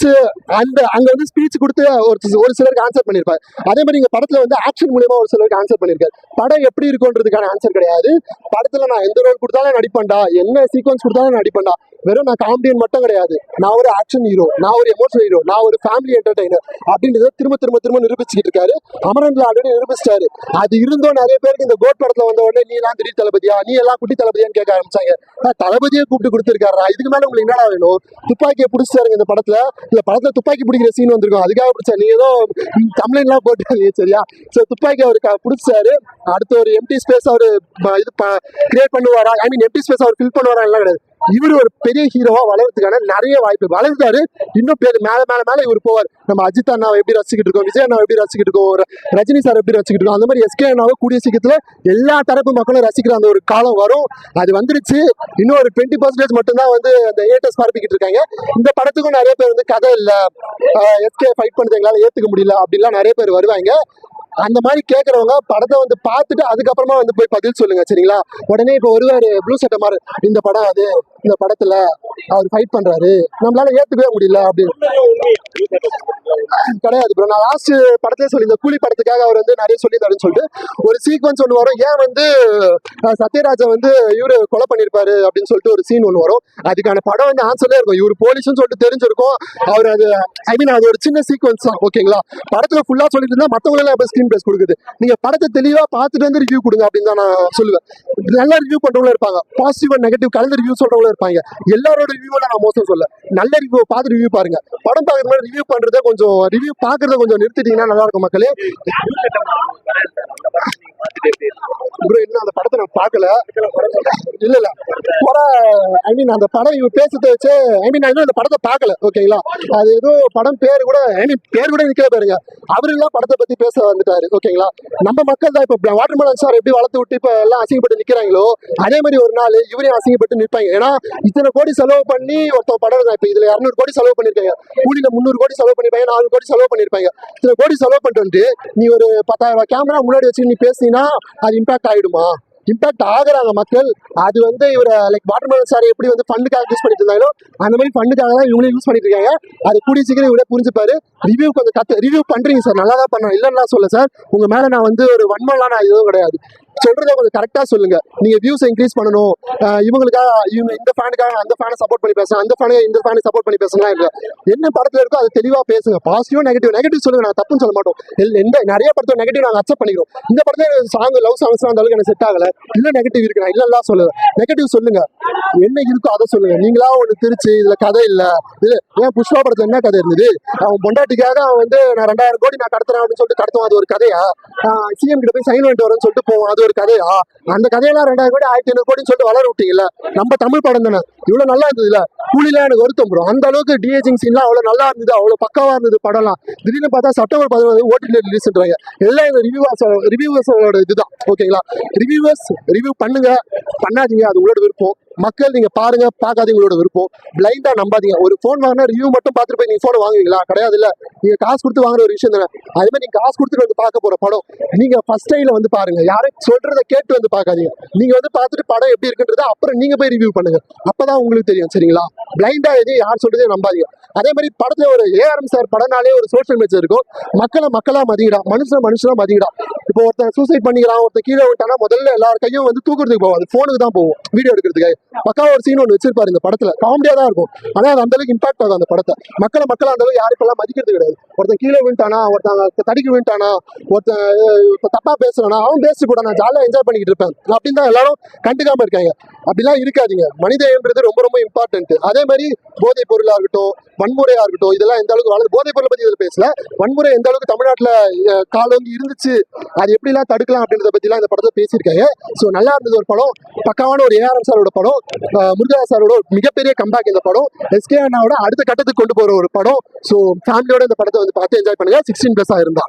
Speech அங்க வந்து speech கொடுத்து ஒரு சிலருக்கு ஆன்சர் பண்ணிருப்பாரு. அதே மாதிரி இங்க படத்துல வந்து ஆக்ஷன் மூலியமா ஒரு சிலருக்கு ஆன்சர் பண்ணிருக்காரு. படம் எப்படி இருக்கும்ன்றதுக்கான ஆன்சர் கிடையாது. படத்துல நான் எந்த ரோல் கொடுத்தாலும் நடிப்பேன்டா, என்ன சீக்வன்ஸ் கொடுத்தாலும் நடிப்பேன்டா, வெறும் நான் காமெடியன் மட்டும் கிடையாது, நான் ஒரு ஆக்ஷன் ஹீரோ, நான் ஒரு எமோஷனல் ஹீரோ, நான் ஒரு ஃபேமிலி என்டர்டைனர் அப்படின்றத திரும்ப திரும்ப திரும்ப நிரூபிச்சுக்கிட்டு இருக்காரு. அமரன்ல ஆல்ரெடி நிரூபிச்சிட்டாரு. அது இருந்தோம் நிறைய பேருக்கு இந்த கோட் படத்துல வந்த உடனே நீ எல்லாம் திடீர் தளபதியா, நீ எல்லாம் குட்டி தளபதியான்னு கேட்க ஆரம்பிச்சாங்க. தளபதியை கூப்பிட்டு கொடுத்துருக்காரா, இதுக்கு மேல உங்களுக்கு என்னடா வேணும்? துப்பாக்கியை பிடிச்சாருங்க இந்த படத்துல. இந்த படத்துல துப்பாக்கி பிடிக்கிற சீன் வந்திருக்கும், அதுக்காக பிடிச்சா நீ ஏதோ கம்ப்ளைண்ட்லாம் போட்டு சரியா? ஸோ துப்பாக்கி அவருக்கு பிடிச்சாரு. அடுத்து ஒரு எம்டி ஸ்பேஸ் அவரு இது கிரியேட் பண்ணுவாரா, ஐ மீன் எம்டி ஸ்பேஸ் அவர் ஃபில் பண்ணுவாரா எல்லாம் கிடையாது. இவர் ஒரு பெரிய ஹீரோவா வளர்றதுக்கான நிறைய வாய்ப்பு வளர்ந்தாரு. இன்னும் பேர் மேல மேல மேல இவர் போவார். நம்ம அஜித் அண்ணாவை எப்படி ரசிக்கிட்டு இருக்கோம், விஜய் அண்ணாவை எப்படி ரசிக்கிட்டு இருக்கோம், ரஜினி சார் எப்படி ரசிக்கிட்டு இருக்கோம், அந்த மாதிரி எஸ்கே அண்ணாவை கூடிய சீக்கிரத்துல எல்லா தரப்பு மக்களும் ரசிக்கிற அந்த ஒரு காலம் வரும். அது வந்துருச்சு. இன்னும் ஒரு 20% மட்டும்தான் வந்து அந்த ஏட்டர்ஸ் பரப்பிக்கிட்டு இருக்காங்க. இந்த படத்துக்கும் நிறைய பேர் வந்து கதை இல்ல, எஸ்கே ஃபைட் பண்ணது எங்களால ஏத்துக்க முடியல அப்படிலாம் நிறைய பேர் வருவாங்க. அந்த மாதிரி கேட்கறவங்க படத்தை வந்து பார்த்துட்டு அதுக்கப்புறமா வந்து போய் பதில் சொல்லுங்க, சரிங்களா? உடனே இப்போ ஒருவர் ப்ளூ சட்டை மாதிரி இந்த படம் அது, இந்த படத்துல அவர் ஃபைட் பண்றாரு, நம்மளால ஏத்துக்கவே முடியல அப்படின்னு கிடையாது ப்ரோ. நான் லாஸ்ட் படத்துல சொல்லி இந்த கூலி படத்துக்காக அவர் வந்து நிறைய சொல்லியிருந்தாருன்னு சொல்லிட்டு ஒரு சீக்வன்ஸ் ஒன்று வரும். ஏன் வந்து சத்யராஜை வந்து இவரு கொலை பண்ணிருப்பாரு அப்படின்னு சொல்லிட்டு ஒரு சீன் ஒன்று வரும். அதுக்கான படம் வந்து ஆன்சர்லே இருக்கும். இவர் போலீஸ்னு சொல்லிட்டு தெரிஞ்சிருக்கும். அவர் அது ஐ மீன் அது ஒரு சின்ன சீக்வன்ஸ் தான், ஓகேங்களா? படத்துல ஃபுல்லா சொல்லிட்டு இருந்தா மற்றவங்களெல்லாம் இப்போ ஸ்கிரீன் பிளேஸ் கொடுக்குது. நீங்க படத்தை தெளிவா பார்த்துட்டு வந்து ரிவ்யூ கொடுங்க அப்படின்னு தான் நான் சொல்லுவேன். நல்லா ரிவ்யூ பண்றவங்களும் இருப்பாங்க, பாசிட்டிவ் அண்ட் நெகட்டிவ் கலந்து ரிவ்யூ சொல்றவங்களும் இருப்பாங்க. எல்லாரோட ரிவ்யூவை நான் மோசம் சொல்ல, நல்ல ரிவ்யூ பார்த்து ரிவ்யூ பாருங்க. படம் பார்க்கறது மாதிரி ரிவ்யூ பண்றதை கொஞ்சம் ரிவ்யூ பார்க்கறத கொஞ்சம் நிறுத்திட்டீங்கன்னா நல்லா இருக்கும் மக்களே. ப்ரோ இன்னும் அந்த படத்தை நான் பார்க்கல. இல்ல ஐ மீன் அந்த படம் இவர் பேசுறத வச்சு ஐ மீன் நான் இன்னும் அந்த படத்தை பார்க்கல, ஓகேங்களா? அது ஏதோ படம் பேர் கூட ஐ மீன் பேர் கூட நிற்கவே பாருங்க. அவரு எல்லாம் படத்தை பத்தி பேச வந்துட்டாரு, ஓகேங்களா? நம்ம மக்கள் தான் இப்ப வாட்டர்மெலன் சார் எப்படி வளர்த்து விட்டு இப்ப எல்லாம் அசிங்கப்பட்டு நிக்கிறாங்களோ அதே மாதிரி ஒரு நாள் இவரையும் அசிங்கப்பட்டு நிற்பாங்க. ஏன்னா இத்தனை கோடி செலவு பண்ணி ஒருத்தன் படம் தான். இப்ப இதுல 200 கோடி செலவு பண்ணிருக்காங்க, கூலியில 300 கோடி செலவு பண்ணிருப்பாங்க, 400 கோடி செலவு பண்ணிருப்பாங்க. இத்தனை கோடி செலவு பண்ணிட்டு வந்து நீ ஒரு 10,000 கேமரா முன்னாடி வச்சு நீ பேசினா அது இம்பாக்ட் ஆயிடுமா? இம்பாக்ட் ஆகுறாங்க மக்கள். அது வந்து இவரை லைக் வாட்டர்மெலன் சார் எப்படி வந்து ஃபண்டுக்காக யூஸ் பண்ணிட்டு இருந்தாலும் அந்த மாதிரி ஃபண்டுக்காக தான் இவங்களே யூஸ் பண்ணிட்டு இருக்காங்க. அது கூடிய சீக்கிரம் இவரே புரிஞ்சுப்பாரு. ரிவ்யூ கொஞ்சம் ரிவ்யூ பண்றீங்க சார், நல்லா தான் பண்ணணும், இல்லைன்னா சொல்ல சார். உங்க மேல நான் வந்து ஒரு வன்மம்லாம் நான் எதுவும் கிடையாது. சொல்றதை கொஞ்சம் கரெக்டா சொல்லுங்க. நீங்க வியூஸ் இன்க்ரீஸ் பண்ணணும், இவங்களுக்காக இவங்க இந்த ஃபேனுக்காக அந்த ஃபேனை சப்போர்ட் பண்ணி பேசுறேன், அந்த ஃபேனை இந்த ஃபேனை சப்போர்ட் பண்ணி பேசலாம் இல்லை. என்ன படத்துல இருக்கோ அதை தெளிவா பேசுங்க. பாசிட்டிவ் நெகட்டிவ் சொல்லுங்க, நான் தப்புன்னு சொல்ல மாட்டோம். எந்த நிறைய படத்துல நெகட்டிவ் நாங்கள் அக்செப்ட் பண்ணிக்கிறோம். இந்த படத்துல சாங் லவ் சாங்ஸ் அந்த அளவுக்கு எனக்கு செட் ஆகல, இல்ல நெகட்டிவ் இருக்கு, நான் இல்லலாம் சொல்லுவேன். நெகட்டிவ் சொல்லுங்க, என்ன இருக்கோ அதை சொல்லுங்க. நீங்களா ஒன்று திருச்சி இதுல கதை இல்ல, இது ஏன் புஷ்பா படத்துல என்ன கதை இருந்தது? அவன் பொண்டாட்டிக்காக அவன் வந்து நான் 2000 கோடி நான் கடத்துறேன் அப்படின்னு சொல்லிட்டு கடத்துவான், அது ஒரு கதையா? சிஎம் கிட்ட போய் சைன் பண்ணிட்டு வரேன்னு சொல்லிட்டு போவோம், அது ஒரு கதையா? அந்த கதையெல்லாம் 2000 கோடி 1500 கோடின்னு சொல்லிட்டு வளர விட்டீங்கல்ல. நம்ம தமிழ் படம் தானே, இவ்வளவு நல்லா இருந்தது இல்ல? கூலிலாம் எனக்கு வருத்தம் ப்ரோ. அந்த அளவுக்கு டிஏஜிங் சீன்லாம் அவ்வளவு நல்லா இருந்தது, அவ்வளவு பக்காவா இருந்தது படம்லாம். திடீர்னு பார்த்தா செப்டம்பர் 11 ஓடிடில ரிலீஸ்ன்றாங்க. எல்லாம் இந்த ரிவ்யூவர்ஸோட இதுதான், ஓகேங்களா? ரிவ்யூவர்ஸ் ரிவ்யூ பண்ணுங்க, பண்ணாதீங்க, அது உங்களோட விருப்பம். மக்கள் நீங்க பாருங்க, பார்க்காதீங்க, உங்களோட விருப்பம். பிளைண்டா நம்பாதீங்க. ஒரு போன் வாங்கினா ரிவ்யூ மட்டும் பார்த்துட்டு போய் நீங்க போன் வாங்குவீங்களா? கிடையாது இல்ல. நீங்க காசு கொடுத்து வாங்குற ஒரு விஷயம் தானே. அதே மாதிரி நீங்க காசு கொடுத்துட்டு வந்து பார்க்க போற படம் நீங்க ஃபர்ஸ்ட் டைம்ல வந்து பாருங்க. யாரும் சொல்றதை கேட்டு வந்து பார்க்காதீங்க. நீங்க வந்து பார்த்துட்டு படம் எப்படி இருக்குன்றத அப்புறம் நீங்க போய் ரிவ்யூ பண்ணுங்க. அப்பதான் உங்களுக்கு தெரியும், சரிங்களா? பிளைண்டா எதையும் யார் சொல்றதையும் நம்பாதீங்க. அதே மாதிரி படத்துல ஒரு ஏஆர்எம் சார் படம்னாலே ஒரு சோஷியல் மெசேஜ் இருக்கும். மக்களா மதிங்கடா, மனுஷனா மதிங்கடா. இப்போ ஒருத்தன் சூசைட் பண்ணிக்கிறான், ஒருத்தன் கீழே விட்டானா முதல்ல எல்லார் கையும் வந்து தூக்குறதுக்கு போவாது, போனுக்கு தான் போவோம் வீடியோ எடுக்கிறதுக்கு. பக்காவா ஒரு சீன் ஒன்று வச்சிருப்பாரு இந்த படத்துல, காமெடியா தான் இருக்கும். ஆனா அது அந்த அளவுக்கு இம்பாக்ட் ஆகும் அந்த படத்தை. மக்கள் அந்த அளவுக்கு யாரும் இப்பெல்லாம் மதிக்கிறது கிடையாது. ஒருத்தன் கீழே விட்டானா, ஒருத்தன் தடிக்கு விட்டானா, ஒருத்தன் தப்பா பேசுறானா, அவன் பேசிட்டு கூட நான் ஜாலியா என்ஜாய் பண்ணிக்கிட்டு இருப்பேன் அப்படின்னு தான் எல்லாரும் கண்டுக்காம இருக்காங்க. அப்படிலாம் இருக்காதீங்க. மனிதன்றது ரொம்ப ரொம்ப இம்பார்ட்டன்ட். அதே மாதிரி போதைப் பொருளா இருக்கட்டும், வன்முறையா இருக்கட்டும், இதெல்லாம் எந்த அளவுக்கு வளர்ந்து, போதைப் பொருளை பத்தி இதில் பேசல, வன்முறை எந்த அளவுக்கு தமிழ்நாட்டில் காலோங்கி இருந்துச்சு, அது எப்படிலாம் தடுக்கலாம் அப்படின்றத பத்திலாம் இந்த படத்தை பேசியிருக்காங்க. ஸோ நல்லா இருந்தது ஒரு படம். பக்காவான ஒரு ஏஆர்எம் சாரோட படம், முருகதாஸ் சாரோட மிகப்பெரிய கம்பேக் இந்த படம். எஸ்கே அண்ணாவோட அடுத்த கட்டத்துக்கு கொண்டு போற ஒரு படம். ஸோ ஃபேமிலியோட இந்த படத்தை வந்து பார்த்து என்ஜாய் பண்ணுங்க. 16+ இருந்தா